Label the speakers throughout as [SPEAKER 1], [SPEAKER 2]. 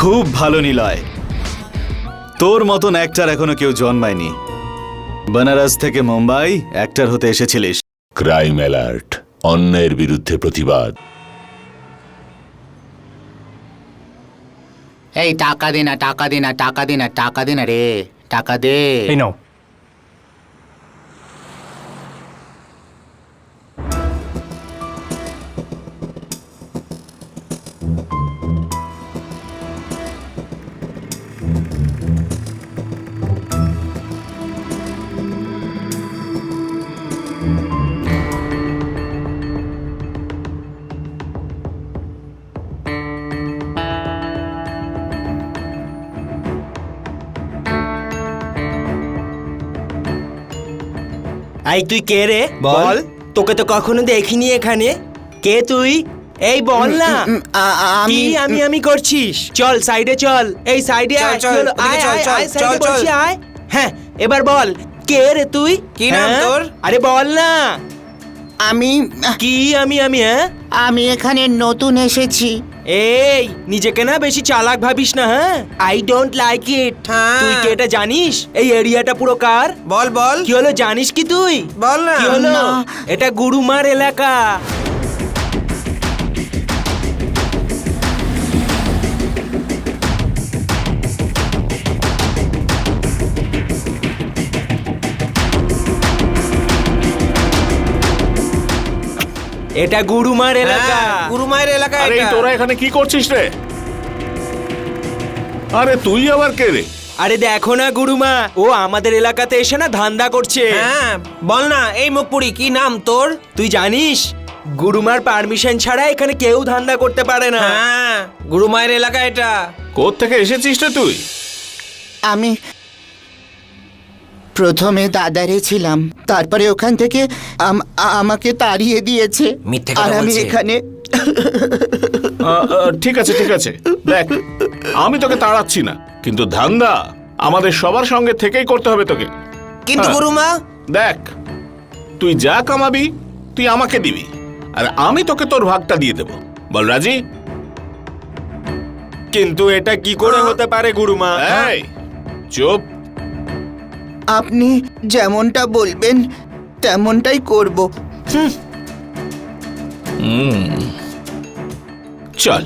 [SPEAKER 1] খুব ভালো নিলয়, তোর মতন অ্যাক্টর এখনো কেউ জন্মায়নি। বেনারস থেকে মুম্বাই অ্যাক্টর হতে এসেছিলিস।
[SPEAKER 2] ক্রাইম অ্যালার্ট, অন্যায়ের বিরুদ্ধে প্রতিবাদ।
[SPEAKER 3] এই টাকা দে না, টাকা দে না, টাকা দে না, টাকা দে না রে, টাকা দে।
[SPEAKER 4] এই নাও।
[SPEAKER 5] এই তুই কে রে? বল, তোকে তো কখনো দেখিনি এখানে। কে তুই? এই বল না। কি আমি করছিস? চল সাইডে চল, এই সাইডে আয়, চল আয় আয় আয়, সাইডে বসি আয়। হ্যাঁ, এবার বল কে রে তুই?
[SPEAKER 6] কি নাম তোর?
[SPEAKER 5] আরে বল না।
[SPEAKER 3] আমি
[SPEAKER 5] কি আমি হ্যাঁ?
[SPEAKER 3] আমি এখানে নতুন এসেছি।
[SPEAKER 5] এই নিজেকে না বেশি চালাক ভাবিস না, হ্যাঁ? I don't like it. তুই কি এটা জানিস এই এরিয়াটা পুরো কার?
[SPEAKER 6] বল বল,
[SPEAKER 5] কি হলো জানিস কি তুই?
[SPEAKER 6] বল না।
[SPEAKER 5] কি হলো?
[SPEAKER 3] না।
[SPEAKER 5] এটা গুরুমার এলাকা। এটা গুরুমার এলাকা।
[SPEAKER 6] গুরুমায়ের এলাকা
[SPEAKER 2] আরে
[SPEAKER 6] এটা।
[SPEAKER 2] তোরা এখানে কি করছিস রে? আরে তুই আবার কে রে?
[SPEAKER 5] আরে দেখো না গুরুমা, ও আমাদের এলাকাতে এসে না ধান্দা করছে।
[SPEAKER 6] হ্যাঁ বল না, এই মুখপুরি কি নাম তোর?
[SPEAKER 5] তুই জানিস গুরুমার পারমিশন ছাড়া এখানে কেউ ধান্দা করতে পারে না।
[SPEAKER 6] হ্যাঁ, গুরুমায়ের এলাকা এটা।
[SPEAKER 2] কোত্থেকে এসেছিস রে তুই?
[SPEAKER 3] আমি প্রথমে দাদারে ছিলাম, তারপরে ওখান থেকে আমাকে তাড়িয়ে দিয়েছে।
[SPEAKER 6] মিথ্যে কথা
[SPEAKER 3] আর আমি
[SPEAKER 6] বলছে।
[SPEAKER 3] এখানে
[SPEAKER 2] ঠিক আছে ঠিক আছে, দেখ আমি তোকে তাড়াচ্ছি না, কিন্তু ধান্দা আমাদের সবার সঙ্গে থেকেই করতে হবে তোকে।
[SPEAKER 6] কিন্তু
[SPEAKER 2] হ্যাঁ।
[SPEAKER 6] গুরুমা,
[SPEAKER 2] দেখ তুই যা কামাবি তুই আমাকে দিবি, আর আমি তোকে তোর ভাগটা দিয়ে দেব। বল রাজি?
[SPEAKER 5] কিন্তু এটা কি করে হতে পারে গুরুমা?
[SPEAKER 2] এই চুপ।
[SPEAKER 3] আপনি যেমনটা বলবেন তেমনটাই করব।
[SPEAKER 2] চল।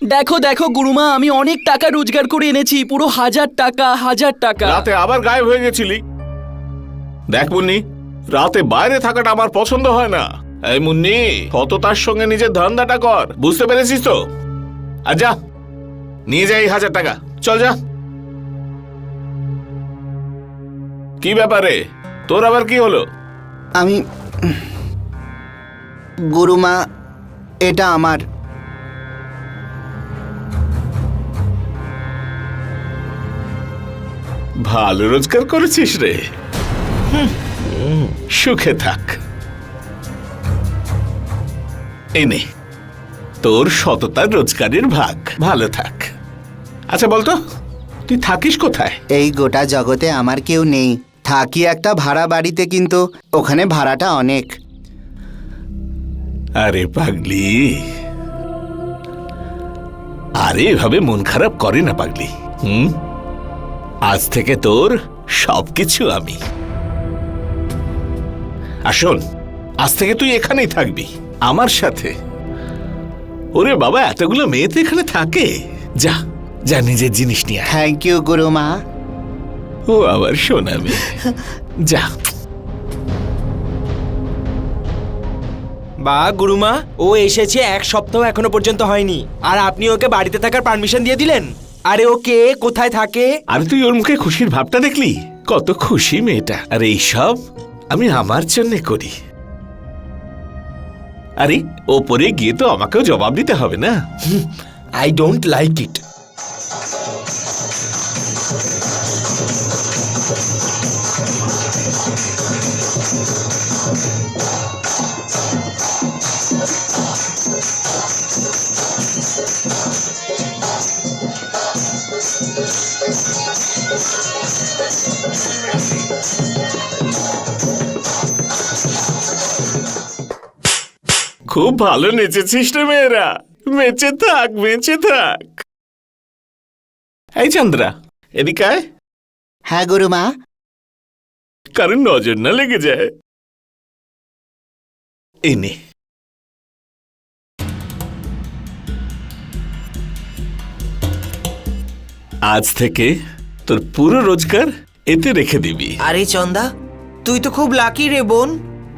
[SPEAKER 7] দেখো দেখো গুরুমা, আমি অনেক টাকা রোজগার করে এনেছি, পুরো 1000 টাকা, 1000 টাকা।
[SPEAKER 2] রাতে আবার গায়েব হয়ে গেছিলি। দেখ মুন্নি, রাতে বাইরে থাকাটা আমার পছন্দ হয় না। এই মুন্নি, সততার সঙ্গে নিজের ধান্দাটা কর, বুঝতে পেরেছিস তো? আর যা নিয়ে যাই 1000 টাকা, চল যা। কি ব্যাপারে, তোর আবার কি হলো?
[SPEAKER 3] আমি গুরুমা, এটা আমার।
[SPEAKER 2] ভালো রোজগার করেছিস রে, সুখে থাক। এই নে তোর সততার রোজগারের ভাগ, ভালো থাক। আচ্ছা বলতো, তুই থাকিস কোথায়?
[SPEAKER 3] এই গোটা জগতে আমার কেউ নেই, থাকি একটা ভাড়া বাড়িতে, কিন্তু ওখানে ভাড়াটা অনেক।
[SPEAKER 2] আরে পাগলি, আরে এভাবে মন খারাপ করে না পাগলি। আজ থেকে তোর সবকিছু আমি। আসুন, আজ থেকে তুই এখানেই থাকবি আমার সাথে। ওরে বাবা, এতগুলো মেয়ে তো এখানে থাকে। যা যা, নিজের জিনিস নিয়ে আয়।
[SPEAKER 3] Thank you গুরুমা।
[SPEAKER 2] ও আবার শোনাবি, যা।
[SPEAKER 5] বা গুরুমা, ও এসেছে 1 সপ্তাহ এখনো পর্যন্ত হয়নি, আর আপনি ওকে বাড়িতে থাকার পারমিশন দিয়ে দিলেন। আরে ও কে, কোথায় থাকে?
[SPEAKER 2] আরে তুই ওর মুখে খুশির ভাবটা দেখলি? কত খুশি মেয়েটা। আর এইসব আমি আমার জন্য করি। আরে ওপরে গিয়ে তো আমাকেও জবাব দিতে হবে না?
[SPEAKER 5] I don't like it.
[SPEAKER 2] খুব ভালো নেচেছিস রে মেয়েরা, বেঁচে থাক বেঁচে থাক। এই চন্দ্রা, এদিকে আয়,
[SPEAKER 3] হ্যাঁ গুরুমা।
[SPEAKER 2] কারণ নজর না লেগে যায়। এই নে, আজ থেকে তোর পুরো রোজগার এতে রেখে দিবি।
[SPEAKER 6] আরে চন্দা, তুই তো খুব লাকি রে বোন।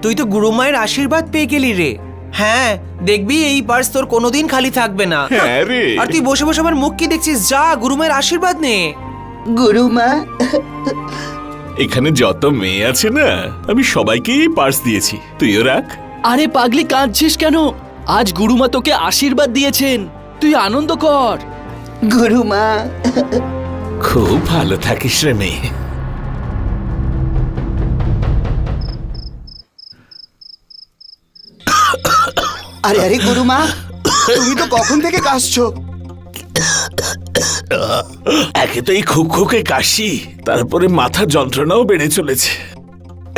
[SPEAKER 6] তুই তো গুরুমায়ের আশীর্বাদ পেয়ে গেলি রে। হ্যাঁ, দেখবি এই পার্স তোর কোনোদিন খালি থাকবে না।
[SPEAKER 2] হ্যাঁ রে।
[SPEAKER 6] আর তুই বসে বসে আমার মুখ কি দেখছিস? যা, গুরুমায়ের আশীর্বাদ নে।
[SPEAKER 3] গুরুমা,
[SPEAKER 2] এখানে যত মেয়ে আছে না, আমি সবাইকেই পার্স দিয়েছি, তুইও রাখ।
[SPEAKER 7] আরে পাগলি, কাঁদছিস কেন? আজ গুরুমা তোকে আশীর্বাদ দিয়েছেন, তুই আনন্দ কর।
[SPEAKER 3] গুরুমা।
[SPEAKER 2] খুব ভালো থাকিস রে মেয়ে।
[SPEAKER 3] আরে আরে গুরুমা, তুমি তো কখন থেকে কাশছো?
[SPEAKER 2] একে তো এই খুব খুকে কাশি, তারপরে মাথার যন্ত্রণাও বেড়ে চলেছে।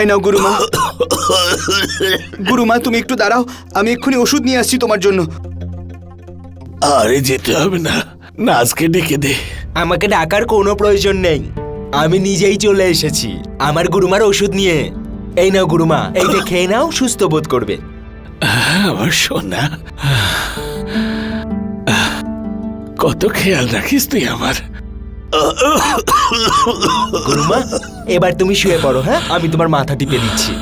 [SPEAKER 3] এই নাও গুরুমা। গুরুমা তুমি একটু দাঁড়াও, আমি এক্ষুনি ওষুধ নিয়ে আসছি তোমার জন্য।
[SPEAKER 2] আরে যেতে হবে না, নাচকে ডেকে দে।
[SPEAKER 5] আমাকে ডাকার কোনো প্রয়োজন নেই, আমি নিজেই চলে এসেছি আমার গুরুমার ওষুধ নিয়ে। এই নাও গুরুমা, এইটা খেয়ে নাও, সুস্থ বোধ করবে।
[SPEAKER 2] আমার সোনা, কত খেয়াল রাখিস তুই আমার।
[SPEAKER 5] গুরুমা, এবার তুমি শুয়ে পড়ো। হ্যাঁ, আমি তোমার মাথা টিপে দিচ্ছি।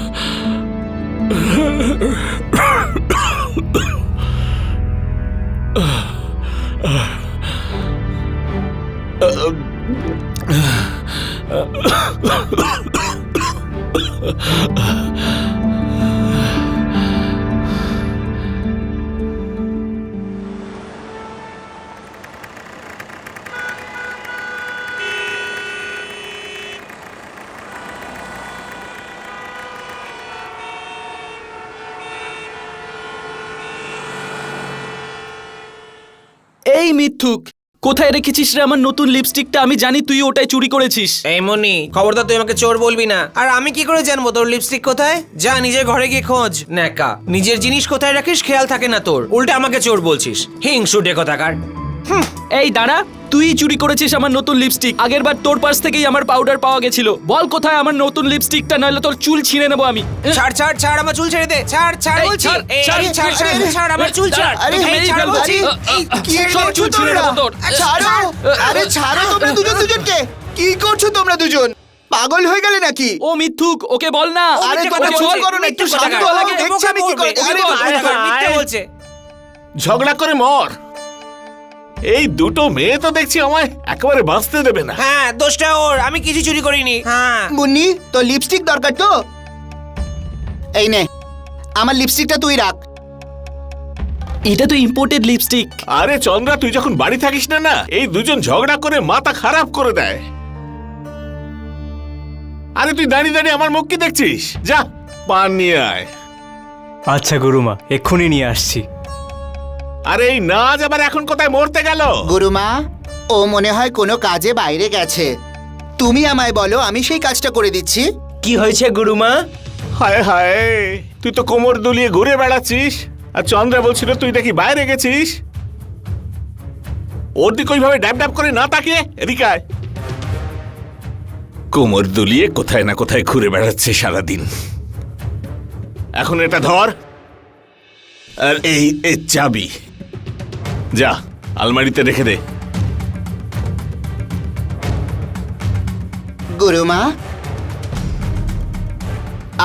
[SPEAKER 7] এই মিথ্যুক, কোথায় রেখেছিস রে আমার নতুন লিপস্টিকটা? আমি জানি তুই ওটাই চুরি করেছিস।
[SPEAKER 6] এই মনি, খবরদার তুই আমাকে চোর বলবি না। আর আমি কি করে জানবো তোর লিপস্টিক কোথায়? যা নিজের ঘরে গিয়ে খোঁজ। ন্যাকা, নিজের জিনিস কোথায় রাখিস খেয়াল থাকে না তোর, উল্টে আমাকে চোর বলছিস। হিংসুটে কোথাকার।
[SPEAKER 7] এই দাঁড়া, তুই চুরি করেছিস আমার নতুন লিপস্টিক। আগের বার তোর পাশ থেকেই আমার পাউডার পাওয়া গেছিল। বল কোথায় আমার নতুন লিপস্টিকটা, নইলে তোর চুল ছিঁড়ে নেবো আমি।
[SPEAKER 6] ছাড় ছাড় ছাড়, আমার চুল ছেড়ে দে। ছাড় ছাড়
[SPEAKER 7] এই,
[SPEAKER 6] বলছি।
[SPEAKER 7] ছাড়,
[SPEAKER 6] এই,
[SPEAKER 7] ছাড়,
[SPEAKER 6] ছাড় ছাড়
[SPEAKER 7] ছাড়,
[SPEAKER 6] ছাড়, আমার চুল ছাড়।
[SPEAKER 3] আরে,
[SPEAKER 6] এই,
[SPEAKER 7] মেরেই
[SPEAKER 6] ছাড়
[SPEAKER 7] ফেলবো।
[SPEAKER 6] বলছি।
[SPEAKER 3] কি
[SPEAKER 7] সব
[SPEAKER 3] করছো
[SPEAKER 7] চুল ছিঁড়ে
[SPEAKER 3] তোমরা?
[SPEAKER 7] নেবো তোর।
[SPEAKER 3] ছাড়ো, আরে ছাড়ো তোমরা দুজন দুজনকে। কি করছো তোমরা দুজন? পাগল হয়ে গেলে নাকি?
[SPEAKER 7] ও মিথ্যুক, ওকে বল না।
[SPEAKER 3] আরে
[SPEAKER 6] মিথ্যে
[SPEAKER 3] তোমরা
[SPEAKER 6] কথা
[SPEAKER 3] চুপ
[SPEAKER 6] বলছে,
[SPEAKER 3] করো না, একটু
[SPEAKER 6] মিথ্যে
[SPEAKER 3] শান্ত
[SPEAKER 6] কথা
[SPEAKER 3] হও,
[SPEAKER 6] বলছে।
[SPEAKER 3] দেখছি আমি কি
[SPEAKER 6] বোকা
[SPEAKER 3] করতে।
[SPEAKER 6] বলবে।
[SPEAKER 3] আরে
[SPEAKER 6] আরে
[SPEAKER 3] বল,
[SPEAKER 6] বাবা, মিথ্যে বলছে।
[SPEAKER 2] ঝগড়া করে মর। এই দুটো মেয়ে তো দেখছি আমায় একেবারে বাঁচতে দেবে না।
[SPEAKER 6] হ্যাঁ, দোষটা ওর, আমি কিছু চুরি করিনি। হ্যাঁ,
[SPEAKER 3] মুন্নি, তোর লিপস্টিক দরকার তো? এই নে, আমার লিপস্টিকটা তুই রাখ।
[SPEAKER 7] এটা তো ইম্পোর্টেড লিপস্টিক।
[SPEAKER 2] আরে চন্দ্রা, তুই যখন বাড়ি থাকিস না না, এই দুজন ঝগড়া করে মাথা খারাপ করে দেয়। আরে তুই দাঁড়িয়ে দাঁড়িয়ে আমার মুখ কি দেখছিস? যা পান নিয়ে আয়।
[SPEAKER 4] আচ্ছা গুরুমা, এক্ষুনি নিয়ে আসছি।
[SPEAKER 2] আরে এই নাচ আবার এখন কোথায় মরতে গেল?
[SPEAKER 3] গুরুমা, ও মনে হয় কোনো কাজে বাইরে গেছে। তুমি আমায় বলো, আমি সেই কাজটা করে দিচ্ছি।
[SPEAKER 5] কি হয়েছে গুরুমা?
[SPEAKER 2] হায় হায়, তুই তো কোমর দুলিয়ে ঘুরে বেড়াচ্ছিস, আর চন্দ্রা বলছিল তুই নাকি বাইরে গেছিস। ওর দিকে ওইভাবে ড্যাব ড্যাব করে না তাকিয়ে এদিকে আয়। কোমর দুলিয়ে কোথায় না কোথায় ঘুরে বেড়াচ্ছে সারাদিন। এখন এটা ধর, আর এই চাবি যা আলমারিতে রেখে দে।
[SPEAKER 3] গুরুমা,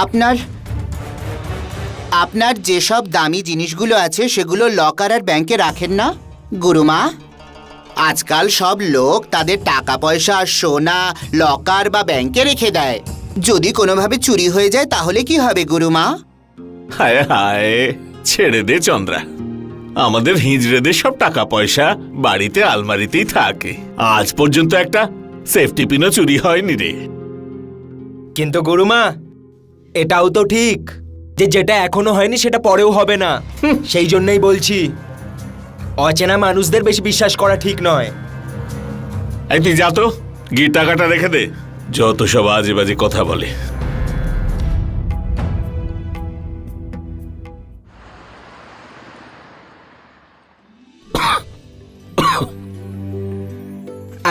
[SPEAKER 3] আপনার আপনার যেসব দামি জিনিসগুলো আছে সেগুলো লকার আর ব্যাংকে রাখেন না গুরুমা? আজকাল সব লোক তাদের টাকা পয়সা আর সোনা লকার বা ব্যাংকে রেখে দেয়। যদি কোনোভাবে চুরি হয়ে যায় তাহলে কি হবে গুরুমা?
[SPEAKER 2] হায় হায়, ছেড়ে দে চন্দ্রা। আমাদের হিজড়েদের সব টাকা পয়সা বাড়িতে আলমারিতেই থাকে। আজ পর্যন্ত একটা সেফটি পিনও চুরি হয়নি রে।
[SPEAKER 5] কিন্তু গুরুমা, এটাও তো ঠিক যে যেটা এখনো হয়নি সেটা পরেও হবে না। সেই জন্যই বলছি, অচেনা মানুষদের বেশি বিশ্বাস করা ঠিক নয়।
[SPEAKER 2] এই তুই যা তো, গিয়ে টাকাটা রেখে দে। যত সব আজে বাজে কথা বলে।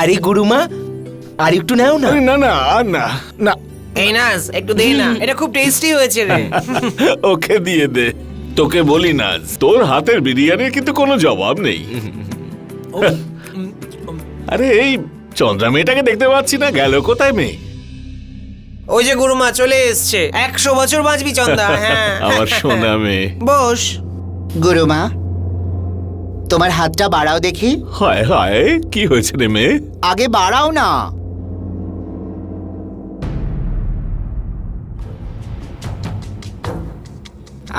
[SPEAKER 5] আরে গুরুমা আর একটু নাও না।
[SPEAKER 2] আরে না না আর না না,
[SPEAKER 6] এই নাজ একটু দে না, এটা খুব টেস্টি হয়েছে রে।
[SPEAKER 2] ওকে দিয়ে দে। তোকে বলি না, তোর হাতের বিরিয়ানির কিন্তু কোনো জবাব নেই। আরে এই চন্দ্রা মেয়েটাকে দেখতে পাচ্ছি না, গেল কোথায় মেয়ে?
[SPEAKER 6] ওই যে গুরুমা চলে এসছে, 100 বছর বাঁচবি চন্দা। হ্যাঁ
[SPEAKER 2] আমার সোনা মেয়ে।
[SPEAKER 6] বস।
[SPEAKER 3] গুরুমা তোমার হাতটা বাড়াও দেখি।
[SPEAKER 2] হায় হায়, কি হয়েছে রে মেয়ে?
[SPEAKER 3] আগে বাড়াও না।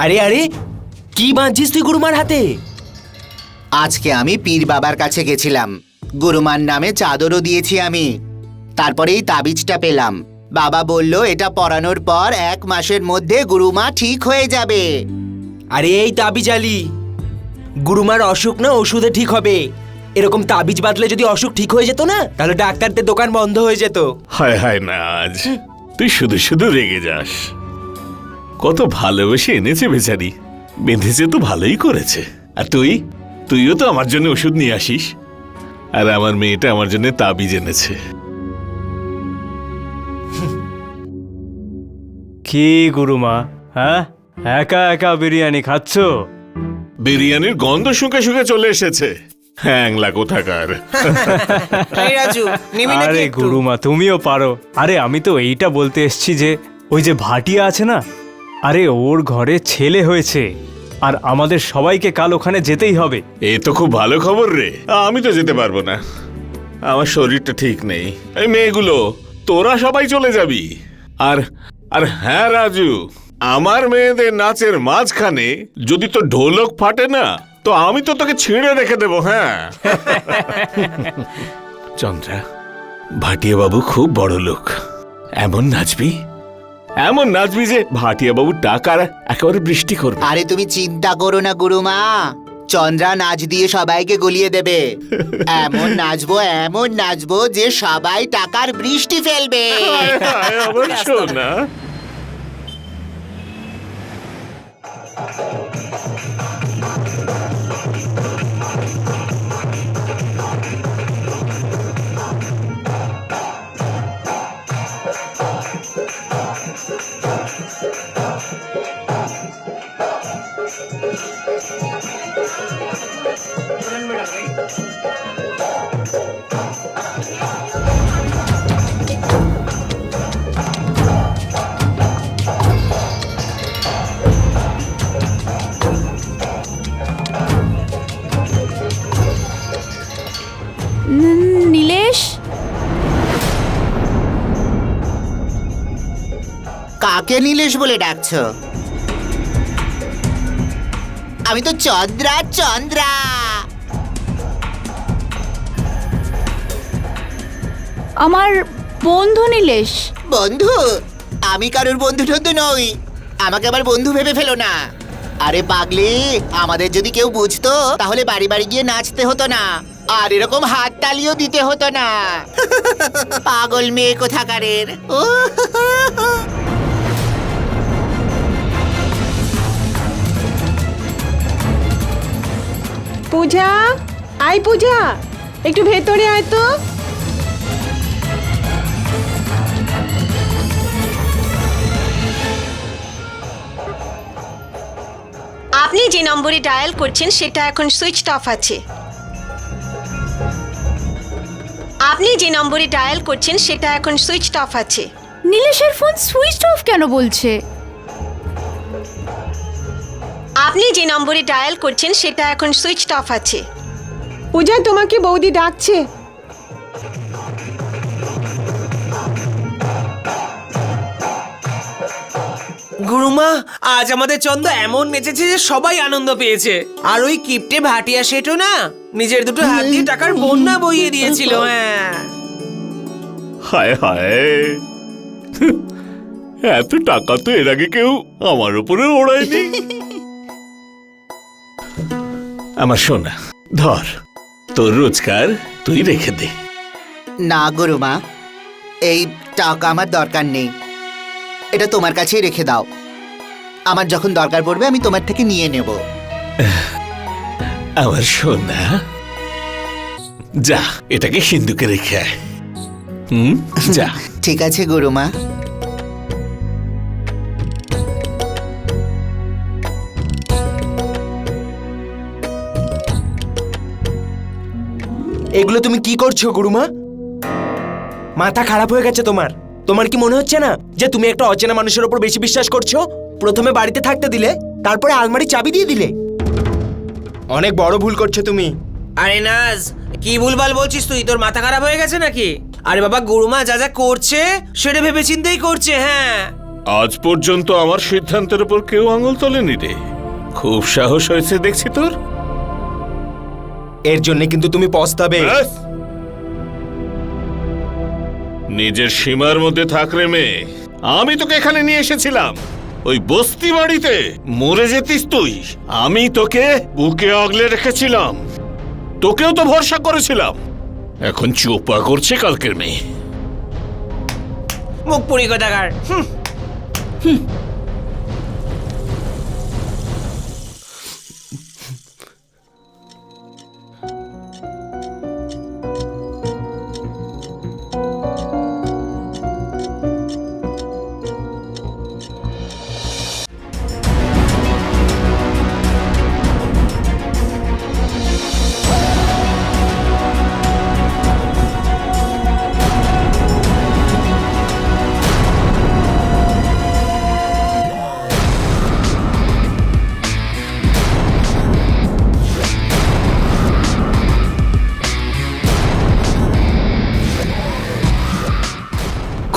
[SPEAKER 5] আরে আরে কি বাঁধছিস তুই গুরুমার হাতে?
[SPEAKER 3] আজকে আমি পীর বাবার কাছে গেছিলাম, গুরুমার নামে চাদরও দিয়েছি আমি। তারপরেই তাবিজটা পেলাম। বাবা বলল এটা পরানোর পর 1 মাসের মধ্যে গুরুমা ঠিক হয়ে যাবে।
[SPEAKER 5] আরে এই তাবিজ আলি, গুরুমার অসুখ না ওষুধে ঠিক হবে। এরকম তাবিজ বাঁধলে যদি অসুখ ঠিক হয়ে যেত না, তাহলে ডাক্তারদের দোকান বন্ধ হয়ে যেত।
[SPEAKER 2] হায় হায় নাজ, তুই শুধু শুধু রেগে যাস। কত ভালোবেসে এনেছে বেচারি, বেঁধেছে তো ভালোই করেছে। আর তুইও তো আমার জন্য ওষুধ নিয়ে আসিস, আর আমার মেয়েটা আমার জন্য তাবিজ এনেছে।
[SPEAKER 4] কি গুরুমা, হ্যাঁ একা একা বিরিয়ানি খাচ্ছ?
[SPEAKER 2] বিরিয়ানির গন্ধ শুকে শুকে চলে এসেছে। হ্যাংলা কোথাকার।
[SPEAKER 6] এই রাজু, নিবি নাকি
[SPEAKER 4] আরে
[SPEAKER 6] একটু?
[SPEAKER 4] গুরুমা তুমিও পারো। আরে আমি তো এইটা বলতে এসছি যে ওই যে ভাটিয়া আছে না, আরে ওর ঘরে ছেলে হয়েছে, আর আমাদের সবাইকে কাল ওখানে যেতেই হবে।
[SPEAKER 2] এ তো খুব ভালো খবর রে। আমি তো যেতে পারবো না, আমার শরীরটা ঠিক নেই। এই মেয়েগুলো তোরা সবাই চলে যাবি। আর আর হ্যাঁ রাজু, আমার মেয়েদের নাচের মাঝখানে যদি তো ঢোলক ফাটে না, তো আমি তো তোকে ছিঁড়ে রেখে দেবো। হ্যাঁ চন্দ্রা, ভাটিয়া বাবু খুব বড় লোক। এমন নাচবি যে ভাটিয়া বাবুর টাকার একেবারে বৃষ্টি করবে।
[SPEAKER 3] আরে তুমি চিন্তা করো না গুরুমা, চন্দ্রা নাচ দিয়ে সবাইকে গলিয়ে দেবে। এমন নাচবো যে সবাই টাকার বৃষ্টি ফেলবে।
[SPEAKER 2] হায় হায়, আমার সোনা।
[SPEAKER 8] নীলেশ,
[SPEAKER 3] কাকে নীলেশ বলে ডাকছো? আমি তো চন্দ্রা।
[SPEAKER 8] আমার বন্ধু নীলেশ।
[SPEAKER 3] বন্ধু? আমি কারোর বন্ধু টন্ধু নই, আমাকে আবার বন্ধু ভেবে ফেলো না। আরে পাগলি, আমাদের যদি কেউ বুঝতো তাহলে বাড়ি বাড়ি গিয়ে নাচতে হতো না, আর এরকম হাত তালিও দিতে হতো না। পাগল মেয়ে কোথাকারের।
[SPEAKER 9] পূজা, আয় পূজা, একটু ভেতরে আয় তো।
[SPEAKER 10] আপনি যে নম্বরে ডায়াল করছেন সেটা এখন সুইচড অফ আছে। আপনি যে নম্বরে ডায়াল করছেন সেটা এখন সুইচড অফ আছে।
[SPEAKER 8] নীলেশের ফোন সুইচ অফ কেন বলছে?
[SPEAKER 10] আপনি যে নম্বরে ডায়াল করছেন সেটা এখন সুইচড অফ আছে।
[SPEAKER 9] পূজা, তোমাকে বৌদি ডাকছে।
[SPEAKER 6] গুরুমা, আজ আমাদের চন্দ এমন নেচেছে যে সবাই আনন্দ পেয়েছে। আর ওই কিপটে ভাটিয়া সেটও না, নিজের দুটো হাত দিয়ে টাকার বন্যা বইয়ে দিয়েছিল। হ্যাঁ
[SPEAKER 2] হায় হায়, এত টাকা তো এর আগে কেউ আমার উপরে ওড়ায়নি। আমার সোনা, ধর তোর রোজগার তুই রেখে দে।
[SPEAKER 3] না গুরুমা, এই টাকা আমার দরকার নেই, এটা তোমার কাছেই রেখে দাও। আমার যখন দরকার পড়বে আমি তোমার থেকে নিয়ে নেব।
[SPEAKER 2] আমার সোনা, যা এটাকে সিন্ধুকে রেখে আয়। যা।
[SPEAKER 3] ঠিক আছে গুরুমা।
[SPEAKER 5] এগুলো তুমি কি করছো গুরুমা? মাথা খারাপ হয়ে গেছে তোমার? তোমার কি মনে হচ্ছে না যে তুমি একটা অচেনা মানুষের উপর বেশি বিশ্বাস করছো? প্রথমে বাড়িতে থাকতে দিলে, তারপরে আলমারি চাবি দিয়ে দিলে। অনেক বড় ভুল করছো তুমি।
[SPEAKER 6] আরে নাজ, কি ভুলভাল বলছিস তুই? তোর মাথা খারাপ হয়ে গেছে নাকি? আরে বাবা, গুরুমা যা যা করছে সেটা ভেবে চিন্তেই করছে। হ্যাঁ,
[SPEAKER 2] আজ পর্যন্ত আমার সিদ্ধান্তের উপর কেউ আঙুল তোলেনি রে। খুব সাহস হয়েছে দেখছি তোর।
[SPEAKER 5] এর জন্য কিন্তু তুমি পস্তাবে।
[SPEAKER 2] ব্যাস। নিজের সীমার মধ্যে থাক রে মেয়ে। আমি তোকে এখানে নিয়ে এসেছিলাম ওই বস্তি বাড়িতে মরে যেতিস তুই। আমি তোকে বুকে আগলে রেখেছিলাম, তোকেও তো ভরসা করেছিলাম। এখন চোপা করছে কালকের মেয়ে।
[SPEAKER 6] মুখ পুরি কথাকার।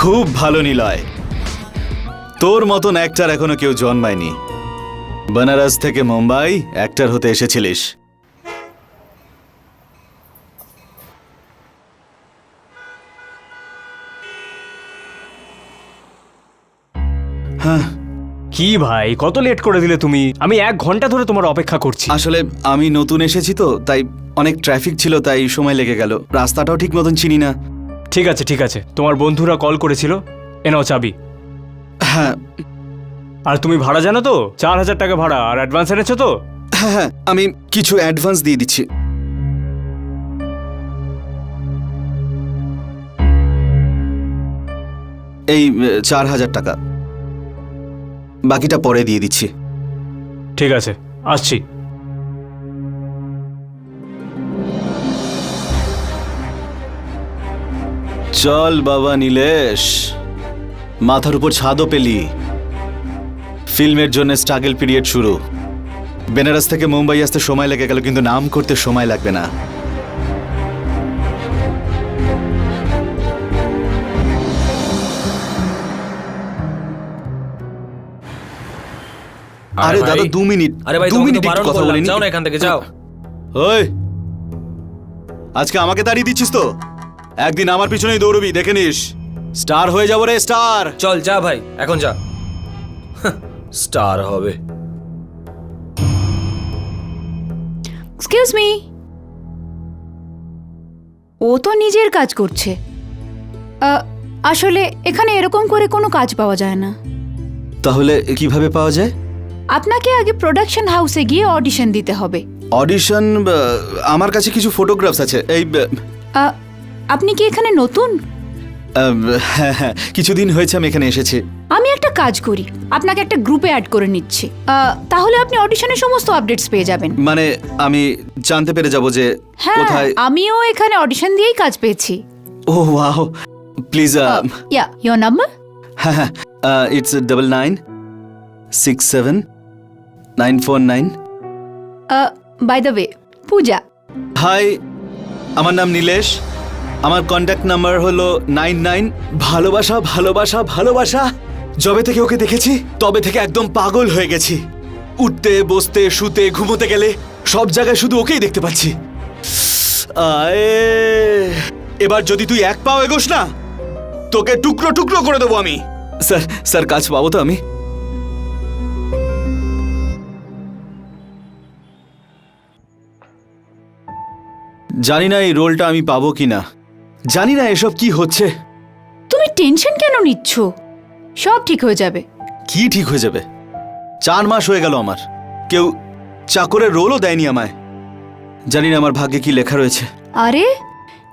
[SPEAKER 1] খুব ভালো নিলয়, তোর মতন অ্যাক্টর এখনো কেউ জন্মায়নি। বেনারস থেকে মুম্বাই অ্যাক্টর হতে এসেছিলিস।
[SPEAKER 4] কি ভাই, কত লেট করে দিলে তুমি? আমি 1 ঘন্টা ধরে তোমার অপেক্ষা করছি।
[SPEAKER 1] আসলে আমি নতুন এসেছি তো, তাই অনেক ট্রাফিক ছিল, তাই সময় লেগে গেল। রাস্তাটাও ঠিক মতন চিনি না।
[SPEAKER 4] ঠিক আছে ঠিক আছে, তোমার বন্ধুরা কল করেছিল, এ নাও চাবি।
[SPEAKER 1] হ্যাঁ
[SPEAKER 4] আর তুমি ভাড়া জানো তো? 4000 টাকা ভাড়া। আর অ্যাডভান্স এনেছো তো?
[SPEAKER 1] হ্যাঁ হ্যাঁ, আমি কিছু অ্যাডভান্স দিয়ে দিচ্ছি। এই 4000 টাকা, বাকিটা পরে দিয়ে দিচ্ছি।
[SPEAKER 4] ঠিক আছে, আসছি।
[SPEAKER 1] চল বাবা নীলেশ, মাথার উপর ছাদও পেলি। ফিল্মের জন্য স্ট্রাগল পিরিয়ড শুরু। বেনারস থেকে মুম্বাই আসতে সময় লেগে গেল, কিন্তু নাম করতে সময় লাগবে না। আরে দাদা 2 মিনিট,
[SPEAKER 6] আরে ভাই,
[SPEAKER 1] 2 মিনিট
[SPEAKER 6] তোমাকে
[SPEAKER 1] একটু
[SPEAKER 6] বারণ
[SPEAKER 1] কথা
[SPEAKER 6] করলাম,
[SPEAKER 1] বলিনি।
[SPEAKER 6] যাও না এখান থেকে, যাও।
[SPEAKER 1] ওই, আজকে আমাকে তাড়িয়ে দিচ্ছিস তো? একদিন আমার পিছনেই দৌড়বি, দেখে নিস। স্টার হয়ে যাবো রে, স্টার।
[SPEAKER 6] চল যা ভাই, এখন যা। স্টার হবে।
[SPEAKER 8] Excuse me. ও তো নিজের কাজ করছে। আসলে এখানে এরকম করে কোনো কাজ পাওয়া যায় না।
[SPEAKER 1] তাহলে কিভাবে পাওয়া যায়?
[SPEAKER 8] আপনাকে আগে প্রোডাকশন হাউসে গিয়ে অডিশন দিতে হবে।
[SPEAKER 1] অডিশন? আমার কাছে কিছু ফটোগ্রাফস আছে। এই
[SPEAKER 8] আপনি কি এখানে নতুন?
[SPEAKER 1] হ্যাঁ হ্যাঁ, কিছুদিন হয়েছে আমি এখানে এসেছি।
[SPEAKER 8] আমি একটা কাজ করি, আপনাকে একটা গ্রুপে অ্যাড করে নিচ্ছি। তাহলে আপনি অডিশনের সমস্ত আপডেটস পেয়ে যাবেন।
[SPEAKER 1] মানে আমি জানতে পেরে যাব যে
[SPEAKER 8] হ্যাঁ,
[SPEAKER 1] কোথায়।
[SPEAKER 8] আমিও এখানে অডিশন দিয়েই কাজ পেয়েছি।
[SPEAKER 1] Oh wow, please.
[SPEAKER 8] Yeah, your number?
[SPEAKER 1] হ্যাঁ হ্যাঁ, it's 99679499।
[SPEAKER 8] By the way, Puja.
[SPEAKER 1] Hi, আমার নাম নীলেশ। আমার কন্ট্যাক্ট নাম্বার হলো 99। ভালোবাসা ভালোবাসা ভালোবাসা। যবে থেকে ওকে দেখেছি তবে থেকে একদম পাগল হয়ে গেছি। উঠতে বসতে শুতে ঘুমোতে গেলে সব জায়গায় শুধু ওকেই দেখতে পাচ্ছি। এবার যদি তুই 1 পাও এগোস না, তোকে টুকরো টুকরো করে দেবো আমি। স্যার স্যার, কাজ পাবো তো আমি? জানি না এই রোলটা আমি পাবো কিনা। জানি না এসব কি হচ্ছে।
[SPEAKER 8] তুমি টেনশন কেন নিচ্ছ? সব ঠিক হয়ে যাবে।
[SPEAKER 1] কি ঠিক হয়ে যাবে? 4 মাস হয়ে গেল আমার, কেউ চাকরের রোলও দেয়নি আমায়। জানি না আমার ভাগ্যে কি লেখা রয়েছে।
[SPEAKER 8] আরে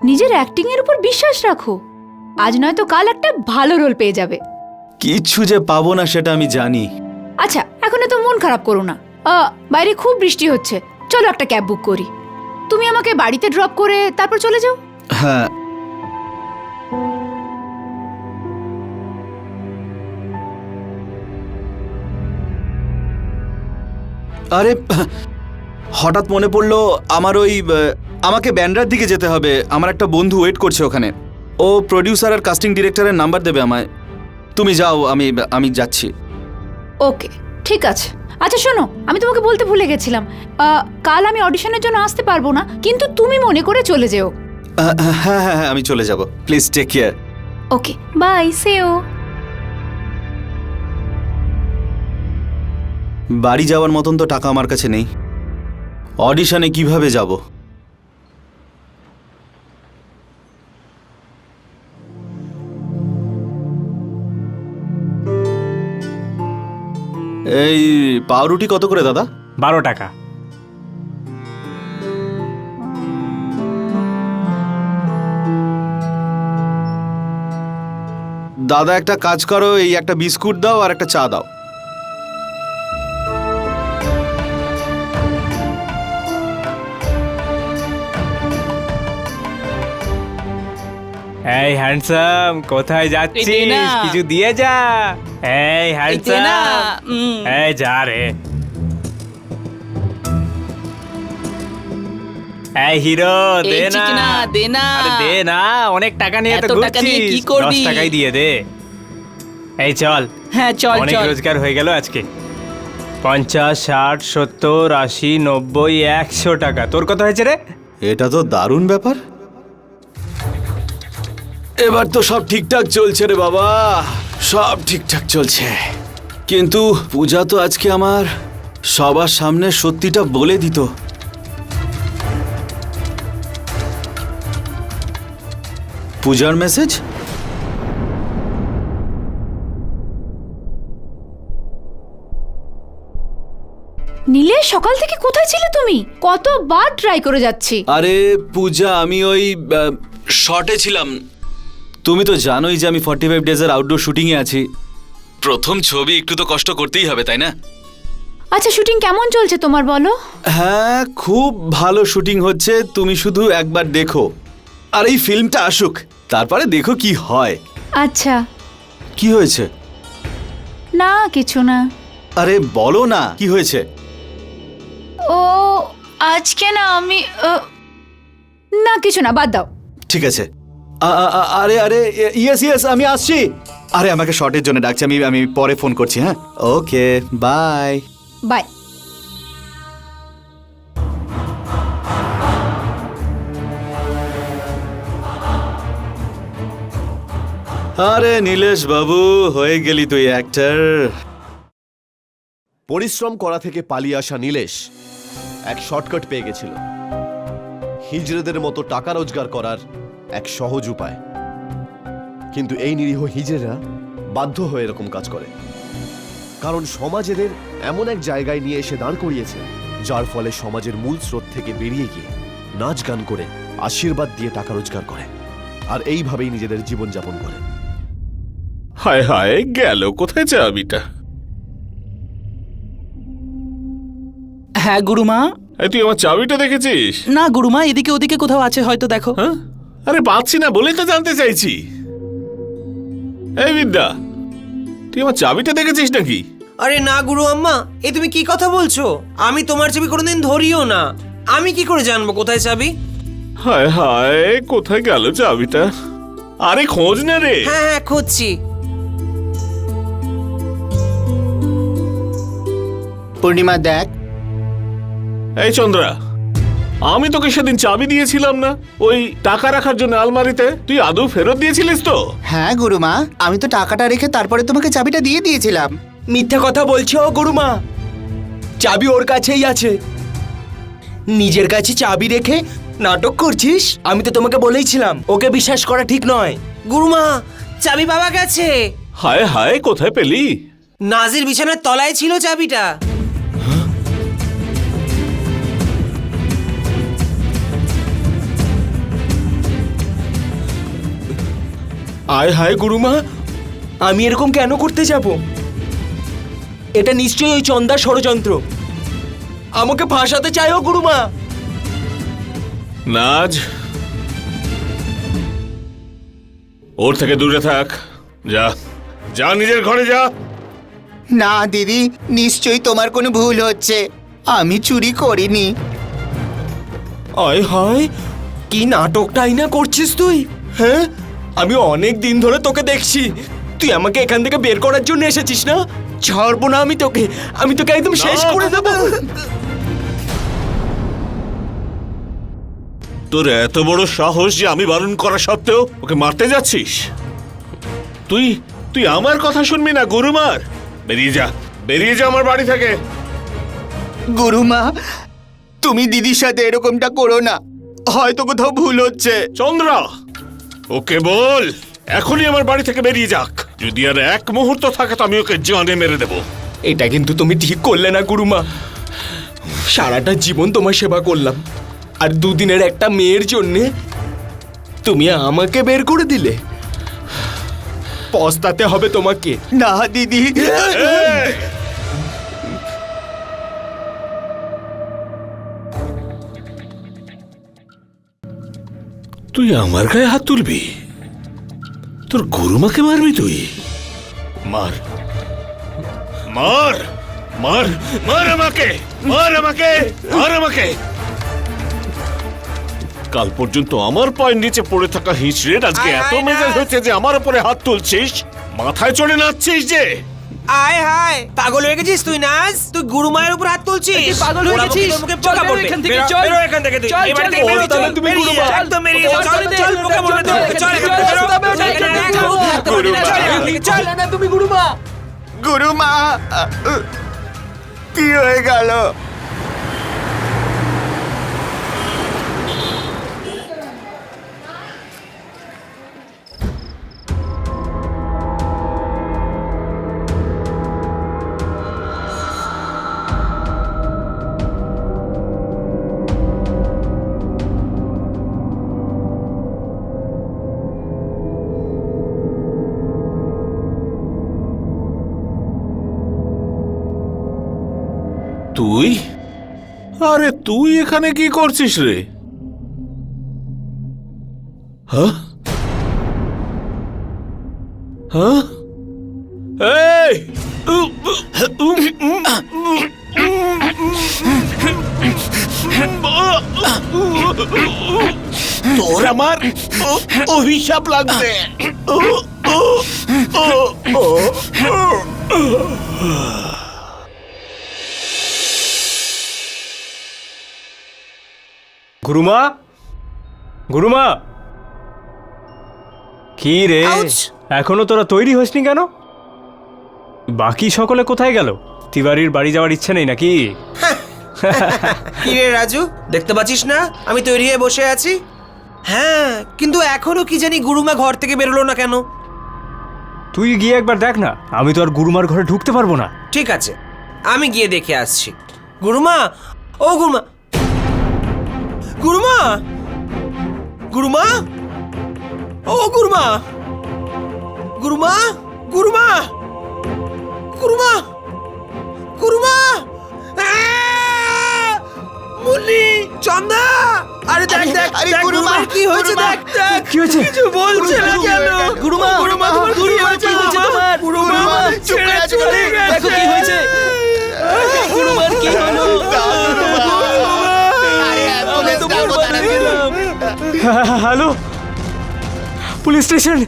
[SPEAKER 8] নিজের অ্যাক্টিং এর উপর বিশ্বাস রাখো। আজ নয়তো কাল একটা ভালো রোল পেয়ে যাবে।
[SPEAKER 1] কিচ্ছু যে পাবো না সেটা আমি জানি।
[SPEAKER 8] আচ্ছা, এখন তো মন খারাপ করো না। বাইরে খুব বৃষ্টি হচ্ছে, চলো একটা ক্যাব বুক করি। তুমি আমাকে বাড়িতে ড্রপ করে তারপর চলে যাও।
[SPEAKER 1] হ্যাঁ, আরে হঠাৎ মনে পড়লো আমার আমাকে ব্যান্ড্রার দিকে যেতে হবে। আমার একটা বন্ধু ওয়েট করছে ওখানে। ও প্রডিউসার আর কাস্টিং ডিরেক্টরের নাম্বার দেবে আমায়। তুমি যাও, আমি যাচ্ছি।
[SPEAKER 8] ওকে, ঠিক আছে। আচ্ছা শোনো, আমি তোমাকে বলতে ভুলে গেছিলাম, কাল আমি অডিশনের জন্য আসতে পারবো না, কিন্তু তুমি মনে করে চলে যেও।
[SPEAKER 1] হ্যাঁ হ্যাঁ হ্যাঁ, আমি চলে যাব। Please take care.
[SPEAKER 8] Okay, bye, সেও।
[SPEAKER 1] বাড়ি যাওয়ার মতন তো টাকা আমার কাছে নেই। অডিশনে কিভাবে যাব? এই পাউরুটি কত করে দাদা?
[SPEAKER 4] 12 টাকা।
[SPEAKER 1] দাদা একটা কাজ করো, এই একটা বিস্কুট দাও আর একটা চা দাও।
[SPEAKER 4] এই হ্যান্ডসাম, কোথায় যাচ্ছিস?
[SPEAKER 7] দে না।
[SPEAKER 4] কিছু দিয়ে যা। এই
[SPEAKER 7] দে না।
[SPEAKER 4] হ্যান্ডসাম, এই যা রে। এই হিরো, দে
[SPEAKER 7] এই
[SPEAKER 4] না।
[SPEAKER 7] চিকনা, দে না।
[SPEAKER 4] আরে দে না, অনেক টাকা নিয়ে তো
[SPEAKER 7] এত টাকা নিয়ে
[SPEAKER 4] ঘুরছিস।
[SPEAKER 7] কি করবি?
[SPEAKER 4] 10 টাকাই দিয়ে দে। এই চল,
[SPEAKER 7] হ্যাঁ চল
[SPEAKER 4] অনেক
[SPEAKER 7] চল।
[SPEAKER 4] রোজগার হয়ে গেল আজকে। 50, 60, 70, 80, 90, 100 টাকা। তোর কত হয়েছে রে?
[SPEAKER 1] এটা তো দারুণ ব্যাপার। এবার তো সব ঠিকঠাক চলছে রে বাবা, সব ঠিকঠাক চলছে। কিন্তু পূজা তো আজকে আমার সবার সামনে সত্যিটা বলে দিত। পূজার মেসেজ?
[SPEAKER 8] নীলে, সকাল থেকে কোথায় ছিলে তুমি? কতবার ট্রাই করে যাচ্ছি।
[SPEAKER 1] আরে পূজা, আমি ওই শর্টে ছিলাম। তুমি তো জানোই যে আমি 45 ডেজের আউটডোর শুটিংয়ে আছি। প্রথম ছবি, একটু তো কষ্ট করতেই হবে, তাই না?
[SPEAKER 8] আচ্ছা, শুটিং কেমন চলছে তোমার বলো?
[SPEAKER 1] হ্যাঁ, খুব ভালো শুটিং হচ্ছে। তুমি শুধু একবার দেখো, আর এই ফিল্মটা আসুক, তারপরে দেখো কি হয়।
[SPEAKER 8] আচ্ছা।
[SPEAKER 1] কি হয়েছে?
[SPEAKER 8] না, কিছু না।
[SPEAKER 1] আরে বলো না, কি হয়েছে?
[SPEAKER 8] ও আজকে না আমি না, কিছু না, বাদ দাও।
[SPEAKER 1] ঠিক আছে। আরে আরে, ইয়েস ইয়েস, আমি আসছি। আরে আমাকে শর্টের জন্য ডাকছে, আমি পরে ফোন করছি। হ্যাঁ, ওকে, বাই
[SPEAKER 8] বাই।
[SPEAKER 1] আরে নীলেশ বাবু, হয়ে গেলি তুই অ্যাক্টর।
[SPEAKER 11] পরিশ্রম করা থেকে পালিয়ে আসা নীলেশ এক শর্টকাট পেয়ে গেছিল, হিজড়েদের মতো টাকা রোজগার করার এক সহজ উপায়। কিন্তু এই নিরীহ হিজড়েরা বাধ্য হয়ে এরকম কাজ করে, কারণ সমাজ এদের এমন এক জায়গায় নিয়ে এসে দাঁড় করিয়েছে, যার ফলে সমাজের মূল স্রোত থেকে বেরিয়ে গিয়ে নাচ গান করে আশীর্বাদ দিয়ে টাকা রোজগার করে, আর এইভাবেই নিজেদের জীবনযাপন করে।
[SPEAKER 2] হায় হায়, গেল কোথায় চাবিটা?
[SPEAKER 7] হ্যাঁ গুরুমা।
[SPEAKER 2] এই তুই আমার চাবিটা দেখেছিস?
[SPEAKER 7] না গুরুমা, এদিকে ওদিকে কোথাও আছে হয়তো, দেখো।
[SPEAKER 2] হ্যাঁ, আরে পাচ্ছি না বলেই তো জানতে চাইছি। এই বিদ্যা, তুই আমার চাবিটা দেখেছিস নাকি?
[SPEAKER 6] আরে না গুরু আম্মা, এ তুমি কি কথা বলছো? আমি তোমার চাবি কোনোদিন ধরিও না। আমি কি করে জানবো কোথায় চাবি?
[SPEAKER 2] হায় হায়, কোথায় গেল চাবিটা? আরে খোঁজ না রে।
[SPEAKER 6] হ্যাঁ হ্যাঁ, খুঁজছি।
[SPEAKER 3] পূর্ণিমা দেখ।
[SPEAKER 2] এই চন্দ্রা, আমি তোকে সেদিন চাবি দিয়েছিলাম না ওই টাকা রাখার জন্য আলমারিতে? তুই আদৌ ফেরত দিয়েছিলিস তো?
[SPEAKER 3] হ্যাঁ গুরুমা, আমি তো টাকাটা রেখে তারপরে তোমাকে চাবিটা দিয়ে দিয়েছিলাম।
[SPEAKER 5] মিথ্যা কথা বলছো গুরুমা, চাবি ওর কাছেই আছে। নিজের কাছে চাবি রেখে নাটক করছিস? আমি তো তোমাকে বলেইছিলাম ওকে বিশ্বাস করা ঠিক নয়।
[SPEAKER 6] গুরুমা, চাবি পাওয়া গেছে।
[SPEAKER 2] হায় হায়, কোথায় পেলি?
[SPEAKER 6] নাজির বিছানার তলায় ছিল চাবিটা।
[SPEAKER 5] আয় হায় গুরুমা, আমি এরকম কেন করতে যাব? এটা নিশ্চয়ই ওই চন্দার ষড়যন্ত্র। আমাকে ফাঁসাতে চাইও গুরুমা।
[SPEAKER 2] নাজ, ওর থেকে দূরে থাক। যা যা, নিজের ঘরে যা।
[SPEAKER 3] না দিদি, নিশ্চয়ই তোমার কোনো ভুল হচ্ছে। আমি চুরি করিনি।
[SPEAKER 5] আয় হায়, কি নাটকটাই না করছিস তুই। হ্যাঁ, আমি অনেক দিন ধরে তোকে দেখছি। তুই আমাকে এখান থেকে বের করার জন্য এসেছিস না? ছাড়বো না আমি তোকে, আমি তোকে একদম শেষ করে দেবো।
[SPEAKER 2] তোর এত বড় সাহস যে আমি বারণ করা সত্ত্বেও ওকে মারতে যাচ্ছিস? তুই তুই আমার কথা শুনবি না গুরুমার? বেরিয়ে যা, বেরিয়ে যা আমার বাড়ি থেকে।
[SPEAKER 3] গুরুমা, তুমি দিদির সাথে এরকমটা করো না, হয়তো কোথাও ভুল হচ্ছে।
[SPEAKER 2] চন্দ্রা, ওকে বল এখনই আমার বাড়ি থেকে বেরিয়ে যাক। যদি আর এক মুহূর্ত থাকে তো আমি ওকে জানে মেরে দেবো।
[SPEAKER 5] এটা কিন্তু তুমি ঠিক করলে না গুরুমা। সারাটা জীবন তোমার সেবা করলাম, আর দুদিনের একটা মেয়ের জন্যে তুমি আমাকে বের করে দিলে। পস্তাতে হবে তোমাকে।
[SPEAKER 3] না দিদি,
[SPEAKER 2] এই! তুই আমার গায়ে হাত তুলবি? তোর গুরুমাকে মারবি তুই? মার মার মার মার আমাকে, মার আমাকে, মার আমাকে। কাল পর্যন্ত আমার পায়ের নিচে পড়ে থাকা হিঁচড়ের আজকে এত মেজাজ হচ্ছে যে আমার উপরে হাত তুলছিস, মাথায় চড়ে নাচছিস যে।
[SPEAKER 6] আয় হায়, পাগল হয়ে গেছিস তুই নাজ? তুই গুরুমায়ের উপর হাত তুলছিস?
[SPEAKER 7] তুই পাগল হয়ে
[SPEAKER 6] ওরা
[SPEAKER 7] গেছিস?
[SPEAKER 6] তোর মুখে
[SPEAKER 7] চল,
[SPEAKER 6] পোকা
[SPEAKER 7] বেরো
[SPEAKER 6] পড়বে।
[SPEAKER 7] এখান থেকে,
[SPEAKER 6] বেরো,
[SPEAKER 7] চল।
[SPEAKER 6] বেরো এখান থেকে তুই।
[SPEAKER 7] চল,
[SPEAKER 6] এই বাড়ি
[SPEAKER 7] চল,
[SPEAKER 6] থেকে
[SPEAKER 7] চল,
[SPEAKER 6] বেরিয়ে
[SPEAKER 7] চল,
[SPEAKER 6] যা।
[SPEAKER 7] তুমি
[SPEAKER 6] বেরিয়ে
[SPEAKER 7] গুরুমা।
[SPEAKER 6] যা, একদম বেরিয়ে যা। চল, চল, পোকা পড়বে তোর। চল এখান থেকে, বেরো। এখানে একদম থাকতে পারবি না। চল এখান থেকে, চল।
[SPEAKER 7] তুমি গুরুমা।
[SPEAKER 3] গুরুমা, কি হয়ে গেল?
[SPEAKER 2] তুই? আরে তুই এখানে কি করছিস রে? হ্যাঁ হ্যাঁ, এই তোর আমার অভিশাপ লাগবে।
[SPEAKER 4] গুরুমা, গুরুমা, কি রে, এখনো তোরা তৈরি হসনি কেন? বাকি সকলে কোথায় গেল? তিওয়ারির বাড়ি যাওয়ার ইচ্ছে নেই নাকি?
[SPEAKER 6] কি রে রাজু, দেখতে পাচ্ছিস না আমি তৈরি হয়ে বসে আছি? হ্যাঁ, কিন্তু এখনো কি জানি গুরুমা ঘর থেকে বেরোলো না কেন?
[SPEAKER 4] তুই গিয়ে একবার দেখ না, আমি তো আর গুরুমার ঘরে ঢুকতে পারবো না।
[SPEAKER 6] ঠিক আছে, আমি গিয়ে দেখে আসছি। গুরুমা, ও গুরুমা, গুরুমা, গুরুমা, ও গুরুমা, গুরুমা, গুরুমা, গুরুমা, গুরুমা, মুন্নি, চন্দা, আরে দেখ দেখ,
[SPEAKER 3] আরে
[SPEAKER 6] দেখ,
[SPEAKER 3] গুরুমা,
[SPEAKER 6] গুরুমার কি হয়েছে
[SPEAKER 3] গুরুমা,
[SPEAKER 6] দেখ দেখ,
[SPEAKER 4] কি হয়েছে?
[SPEAKER 6] কিছু বলছে না কেন?
[SPEAKER 7] গুরুমা,
[SPEAKER 6] গুরুমা, তোমার কি হয়েছে তোমার? গুরুমা,
[SPEAKER 3] চুপ করে আছো
[SPEAKER 6] চলে
[SPEAKER 3] কেন?
[SPEAKER 6] গেছে।
[SPEAKER 7] দেখো কি হয়েছে। গুরুমার কি হলো?
[SPEAKER 3] আরে অ্যাম্বুলেন্স ডাকো তাড়াতাড়ি।
[SPEAKER 4] Hello, police station.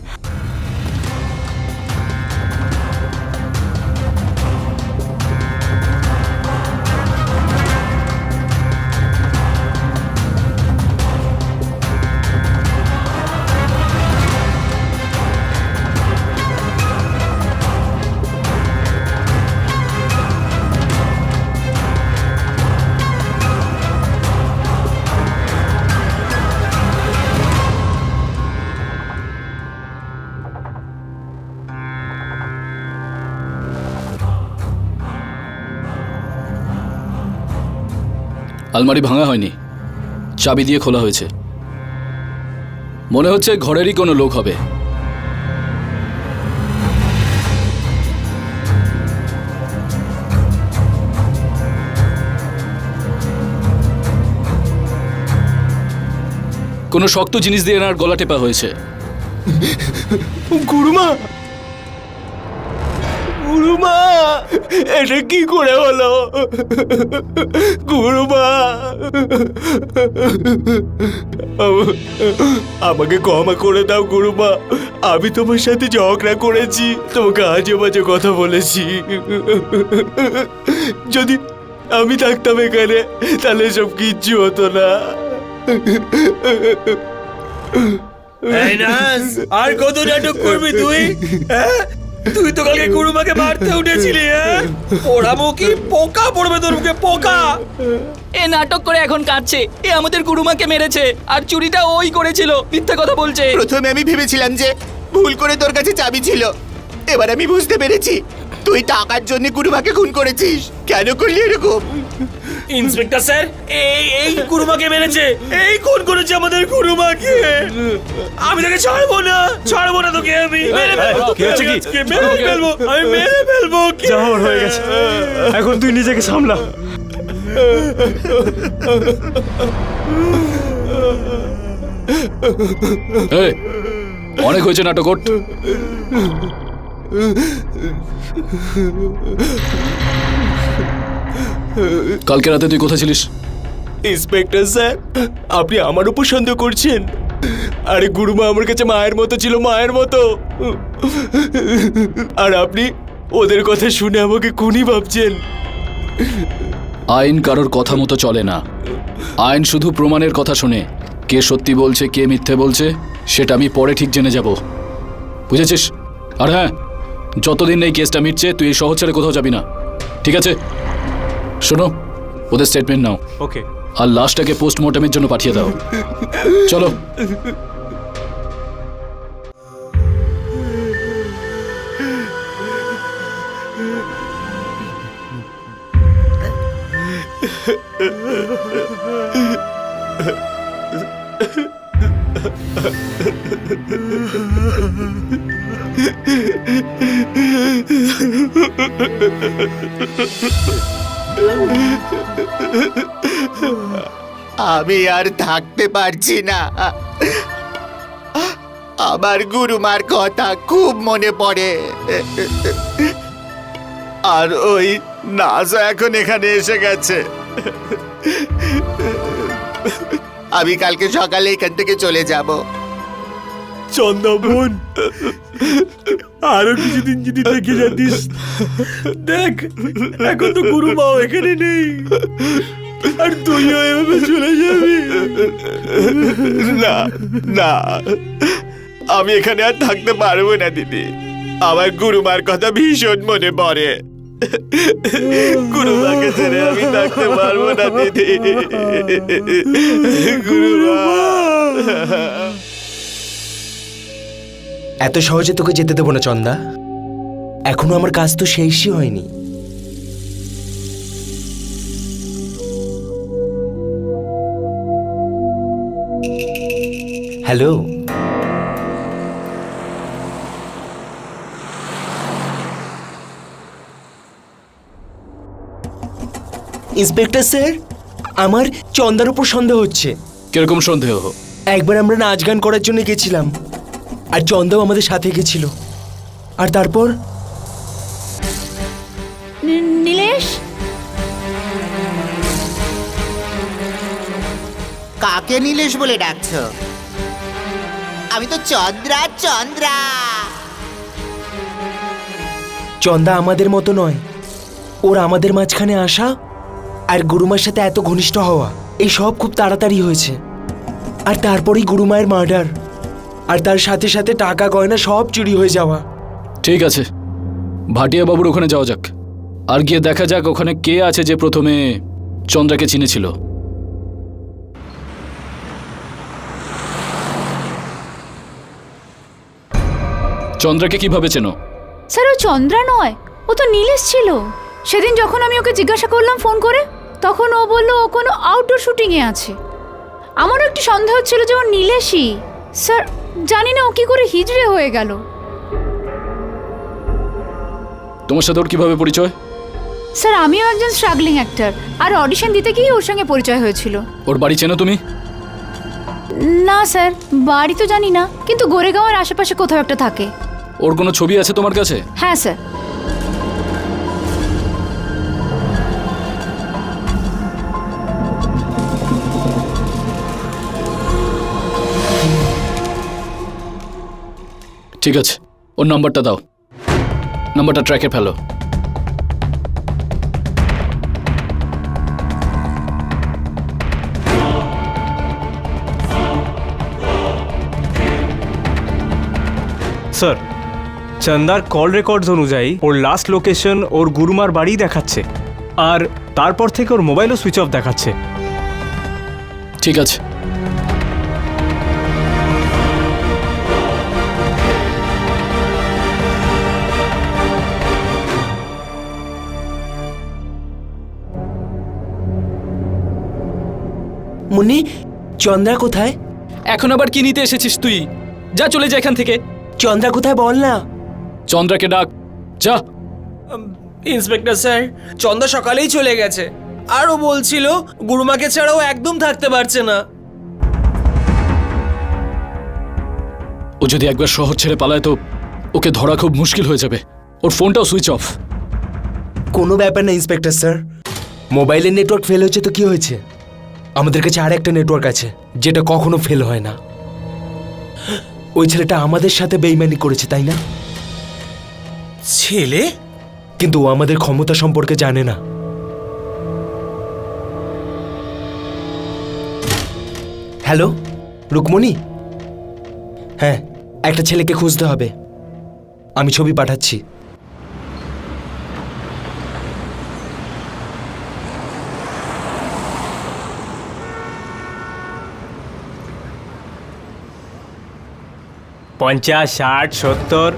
[SPEAKER 12] আলমারি ভাঙা হয়নি, চাবি দিয়ে খোলা হয়েছে। মনে হচ্ছে ঘরেরই কোনো লোক হবে। কোনো শক্ত জিনিস দিয়ে এনার গলা টেপা হয়েছে।
[SPEAKER 5] গুরুমা, গুরুমা, এটা কি করে হলো? গুরুমা, আমাকে ক্ষমা করে দাও গুরুমা। আমি তোমার সাথে ঝগড়া করেছি, তোমাকে আজে বাজে কথা বলেছি। যদি আমি থাকতাম এখানে তাহলে সব কিচ্ছু হতো না। আর কত নাটক করবি তুই? তুই তো কালকে গুরুমাকে মারতে উঠেছিলি। ওরা মুখে পোকা পড়বে তোর মুখে, পোকা।
[SPEAKER 7] এ নাটক করে এখন কাঁদছে। এ আমাদের গুরুমাকে মেরেছে আর চুরিটা ওই করেছিল, মিথ্যা কথা বলছে।
[SPEAKER 3] প্রথমে আমি ভেবেছিলাম যে ভুল করে তোর কাছে চাবি ছিল, এবার আমি বুঝতে পেরেছি তুই টাকার জন্য গুরুমাকে খুন করেছিস। কেন করলি এরকম?
[SPEAKER 5] ইন্সপেক্টর স্যার, এই গুরুমাকে মেরেছে, এই খুন করেছে আমাদের গুরুমাকে। আমি তোকে ছাড়বো না, ছাড়বো না তোকে। আমি মেরে ফেলবো,
[SPEAKER 4] কি হচ্ছে কি?
[SPEAKER 5] মেরে ফেলবো, আমি মেরে ফেলবো।
[SPEAKER 4] যা হওয়ার হয়ে গেছে, এখন তুই নিজেকে সামলা।
[SPEAKER 12] এই, অনেক হয়েছে নাটক, ওঠ। কালকে রাতে তুই কোথায় ছিলিস?
[SPEAKER 5] ইন্সপেক্টর স্যার, আপনি আমার উপর সন্দেহ করছেন? আরে গুরুমা আমার কাছে মায়ের মতো ছিল, মায়ের মতো। আর আপনি ওদের কথা শুনে আমাকে খুনি ভাবছেন।
[SPEAKER 12] আইন কারোর কথা মতো চলে না। আইন শুধু প্রমাণের কথা শুনে। কে সত্যি বলছে কে মিথ্যে বলছে সেটা আমি পরে ঠিক জেনে যাব, বুঝেছিস? আর হ্যাঁ, যতদিন এই কেসটা মিটছে তুই এই শহর ছেড়ে কোথাও যাবি না, ঠিক আছে? শোনো, ওদের স্টেটমেন্ট নাও।
[SPEAKER 4] ওকে।
[SPEAKER 12] আর লাশটাকে পোস্টমর্টমের জন্য পাঠিয়ে দাও। চলো।
[SPEAKER 3] আমি আর থাকতে পারছি না। আমার গুরুমার কথা খুব মনে পড়ে। আর ওই নাজা এখন এখানে এসে গেছে। আমি কালকে সকালে এখান থেকে চলে যাব।
[SPEAKER 5] চন্দ্রবোন, আরো কিছুদিন যদি থেকে যাতিস, দেখ এখন তো গুরুমাও এখানে নেই, আর তুইও এভাবে চলে যাবি। না না, আমি এখানে আর থাকতে পারবো না দিদি। আমার গুরুমার কথা ভীষণ মনে পড়ে। গুরুমাকে ছেড়ে আমি থাকতে পারবো না দিদি। গুরুমা, এত সহজে তোকে যেতে দেবো না চন্দা। এখনো আমার কাজ তো শেষই হয়নি। হ্যালো, ইন্সপেক্টর স্যার, আমার চন্দার উপর সন্দেহ হচ্ছে।
[SPEAKER 12] কিরকম সন্দেহ?
[SPEAKER 5] একবার আমরা নাচ গান করার জন্য গেছিলাম, আর চন্দাও আমাদের সাথে গেছিল। আর তারপর
[SPEAKER 8] নীলেশ,
[SPEAKER 3] কাকে নীলেশ বলে ডাকছো? আমি তো চন্দ্রা। চন্দ্রা
[SPEAKER 5] চন্দা আমাদের মতো নয়। ওর আমাদের মাঝখানে আসা আর গুরুমার সাথে এত ঘনিষ্ঠ হওয়া, এই সব খুব তাড়াতাড়ি হয়েছে। আর তারপরেই গুরুমায়ের মার্ডার, আর তার সাথে সাথে টাকা গয়না সব চুরি হয়ে যাওয়া।
[SPEAKER 12] ঠিক আছে, ভাটিয়া বাবুর ওখানে যাওয়া যাক, আর গিয়ে দেখা যাক ওখানে কে আছে যে প্রথমে চন্দ্রাকে চিনেছিল। চন্দ্রাকে কিভাবে চেনো?
[SPEAKER 8] স্যার ও চন্দ্রা নয়, ও তো নীলেশ ছিল। সেদিন যখন আমি ওকে জিজ্ঞাসা করলাম ফোন করে, তখন ও বলল ও কোনো আউটডোর শুটিংয়ে আছে। আমারও একটু সন্দেহ ছিল যে ও নীলেশই। স্যার জানি না ও কি করে হিজড়ে হয়ে গেল।
[SPEAKER 12] তোমার সাথে ওর কিভাবে পরিচয়?
[SPEAKER 8] স্যার আমিও একজন স্ট্রাগলিং অ্যাক্টর, আর অডিশন দিতে গিয়ে ওর সঙ্গে পরিচয় হয়েছিল।
[SPEAKER 12] ওর বাড়ি চেনো তুমি?
[SPEAKER 8] না স্যার, বাড়ি তো জানি না, কিন্তু গোরেগাঁওয়ের আশেপাশে কোথাও একটা থাকে।
[SPEAKER 12] ওর কোনো ছবি আছে তোমার কাছে?
[SPEAKER 8] হ্যাঁ স্যার।
[SPEAKER 12] ঠিক আছে, ওর নাম্বারটা দাও, নাম্বারটা ট্র্যাকে ফেলো।
[SPEAKER 4] স্যার, চন্দার কল রেকর্ডস অনুযায়ী ওর লাস্ট লোকেশন ওর গুরুমার বাড়ি দেখাচ্ছে, আর তারপর থেকে ওর মোবাইলও সুইচ অফ দেখাচ্ছে।
[SPEAKER 12] ঠিক আছে,
[SPEAKER 5] মুন্নি, চন্দ্রা কোথায়?
[SPEAKER 7] এখন আবার কি নিতে এসেছিস তুই? যা চলে যা এখান থেকে।
[SPEAKER 5] চন্দ্রা কোথায় বল না।
[SPEAKER 12] চন্দ্রাকে ডাক, যা।
[SPEAKER 6] ইন্সপেক্টর স্যার, চন্দ্র সকালেই চলে গেছে। আরও বলছিল গুরুমাকে ছাড়াও একদম থাকতে পারছে না।
[SPEAKER 12] ও যদি একবার শহর ছেড়ে পালায় তো ওকে ধরা খুব মুশকিল হয়ে যাবে। ওর ফোনটাও সুইচ অফ।
[SPEAKER 5] কোনো ব্যাপার না ইন্সপেক্টর স্যার, মোবাইলের নেটওয়ার্ক ফেল হচ্ছে তো কি হয়েছে? আমাদের কাছে আর একটা নেটওয়ার্ক আছে যেটা কখনো ফেল হয় না। ওই ছেলেটা আমাদের সাথে বেইমানি করেছে, তাই না?
[SPEAKER 6] ছেলে?
[SPEAKER 5] কিন্তু ও আমাদের ক্ষমতা সম্পর্কে জানে না। হ্যালো রুকমণি, হ্যাঁ, একটা ছেলেকে খুঁজতে হবে, আমি ছবি পাঠাচ্ছি।
[SPEAKER 4] পঞ্চাশ, 60, 70।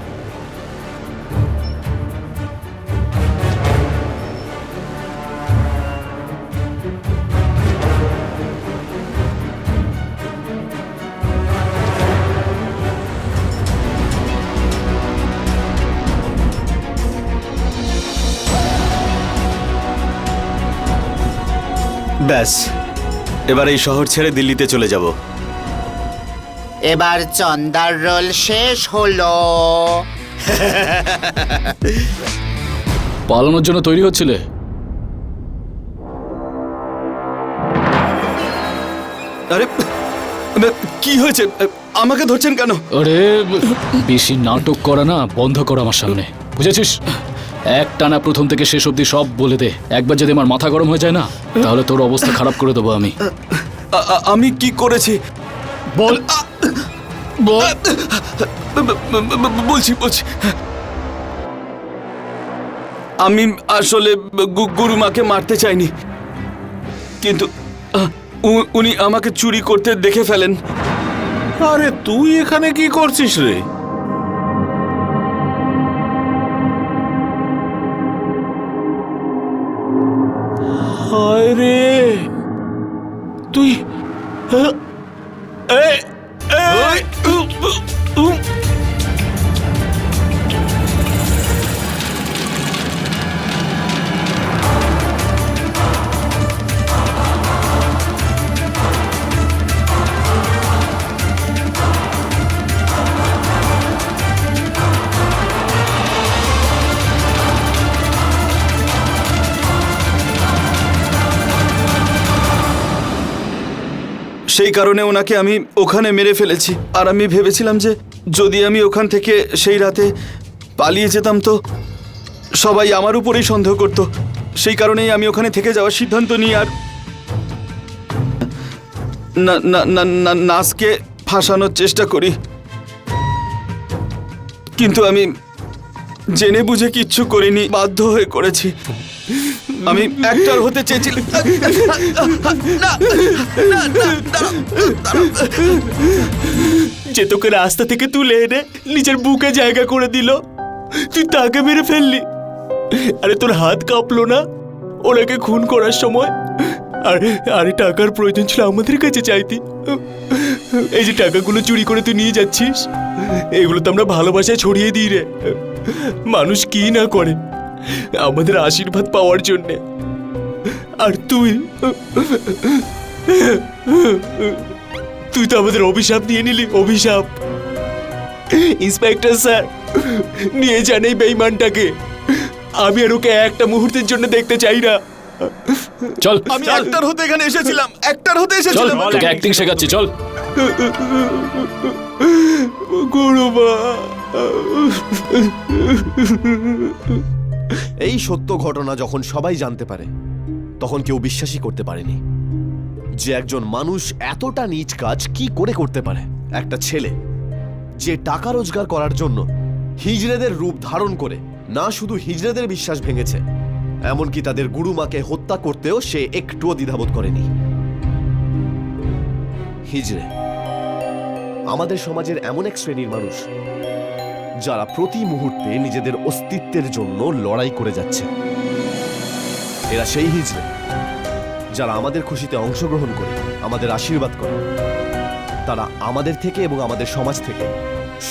[SPEAKER 1] ব্যাস, এবার এই শহর ছেড়ে দিল্লিতে চলে যাব।
[SPEAKER 3] এবার চন্দার রোল শেষ হলো।
[SPEAKER 12] পালানোর জন্য তৈরি হচ্ছিলে?
[SPEAKER 1] আরে কি হয়েছে? আমাকে ধরছেন কেন?
[SPEAKER 12] আরে বেশি নাটক করা না বন্ধ কর আমার সামনে, বুঝেছিস? একটানা প্রথম থেকে শেষ অবধি সব বলে দে। একবার যদি আমার মাথা গরম হয়ে যায় না, তাহলে তোর অবস্থা খারাপ করে দেবো আমি।
[SPEAKER 1] আমি কি করেছি?
[SPEAKER 12] বল বল।
[SPEAKER 1] বলছি। আমি আসলে গুরুমাকে মারতে চাইনি, কিন্তু উনি আমাকে চুরি করতে দেখে ফেলেন।
[SPEAKER 2] আরে তুই এখানে কি করছিস রে? হায় রে, তুই
[SPEAKER 1] সেই কারণে ওনাকে আমি ওখানে মেরে ফেলেছি। আর আমি ভেবেছিলাম যে যদি আমি ওখান থেকে সেই রাতে পালিয়ে যেতাম তো সবাই আমার উপরেই সন্দেহ করত। সেই কারণেই আমি ওখানে থেকে যাওয়ার সিদ্ধান্ত নিই আর নাসকে ফাঁসানোর চেষ্টা করি। কিন্তু আমি জেনে বুঝে কিচ্ছু করিনি, বাধ্য হয়ে করেছি। আমি অ্যাক্টর হতে চেয়েছিলাম।
[SPEAKER 5] যে তোকে রাস্তা থেকে তুলে এনে নিজের বুকে জায়গা করে দিল, তুই তাকে মেরে ফেললি। আরে তোর হাত কাঁপলো না ওনাকে খুন করার সময়? আরে টাকার প্রয়োজন ছিল, আমাদের কাছে চাইতি। এই যে টাকাগুলো চুরি করে তুই নিয়ে যাচ্ছিস, এগুলো তো আমরা ভালোবাসায় ছড়িয়ে দিই রে। মানুষ কি না করে আমাদের আশীর্বাদ পাওয়ার জন্যে, আর তুই তুই তো আমাদের অভিশাপ নিয়ে নিলি, অভিশাপ। ইন্সপেক্টর স্যার, নিয়ে যান এই বেঈমানটাকে। আমি আর ওকে একটা মুহূর্তের জন্য দেখতে চাই না।
[SPEAKER 12] চল
[SPEAKER 1] আমি অ্যাক্টর হতে এখানে এসেছিলাম, অ্যাক্টর হতে
[SPEAKER 12] চল
[SPEAKER 1] এসেছিলাম।
[SPEAKER 12] তোকে অ্যাক্টিং শেখাচ্ছি, চল।
[SPEAKER 5] গুরুমা,
[SPEAKER 11] এই সত্য ঘটনা যখন সবাই জানতে পারে তখন কেউ বিশ্বাসই করতে পারেনি যে একজন মানুষ এতটা নীচ কাজ কি করে করতে পারে। একটা ছেলে যে টাকা রোজগার করার জন্য হিজড়েদের রূপ ধারণ করে না শুধু হিজড়েদের বিশ্বাস ভেঙেছে, এমনকি তাদের গুরুমাকে হত্যা করতেও সে একটুও দ্বিধাবোধ করেনি। হিজড়ে আমাদের সমাজের এমন এক শ্রেণীর মানুষ যারা প্রতি মুহূর্তে নিজেদের অস্তিত্বের জন্য লড়াই করে যাচ্ছে। এরা সেই হিজড়ে যারা আমাদের খুশিতে অংশগ্রহণ করে, আমাদের আশীর্বাদ করে। তারা আমাদের থেকে এবং আমাদের সমাজ থেকে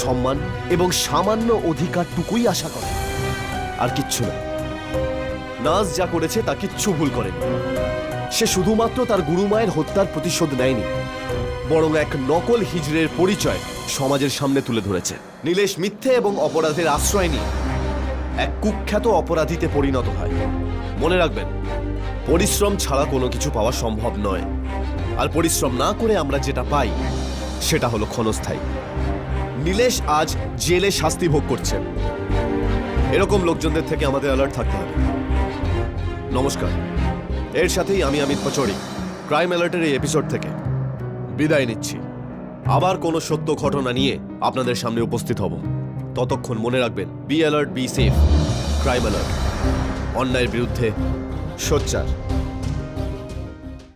[SPEAKER 11] সম্মান এবং সামান্য অধিকারটুকুই আশা করে, আর কিচ্ছু না। নাজ যা করেছে তা কিচ্ছু ভুল করেনি। সে শুধুমাত্র তার গুরুমায়ের হত্যার প্রতিশোধ নেয়নি, বরং এক নকল হিজড়ের পরিচয় সমাজের সামনে তুলে ধরেছে। নীলেশ মিথ্যে এবং অপরাধের আশ্রয় নিয়ে এক কুখ্যাত অপরাধীতে পরিণত হয়। মনে রাখবেন, পরিশ্রম ছাড়া কোনো কিছু পাওয়া সম্ভব নয়, আর পরিশ্রম না করে আমরা যেটা পাই সেটা হলো ক্ষণস্থায়ী। নীলেশ আজ জেলে শাস্তি ভোগ করছেন। এরকম লোকজনদের থেকে আমাদের অ্যালার্ট থাকতে হবে। নমস্কার, এর সাথেই আমি অমিত পাচৌরি ক্রাইম অ্যালার্টের এই এপিসোড থেকে বিদায় নিচ্ছি। আবার কোনো সত্য ঘটনা নিয়ে আপনাদের সামনে উপস্থিত হব। ততক্ষণ মনে রাখবেন, be alert, be safe. Crime alert, অন্যায়ের বিরুদ্ধে সোচ্চার।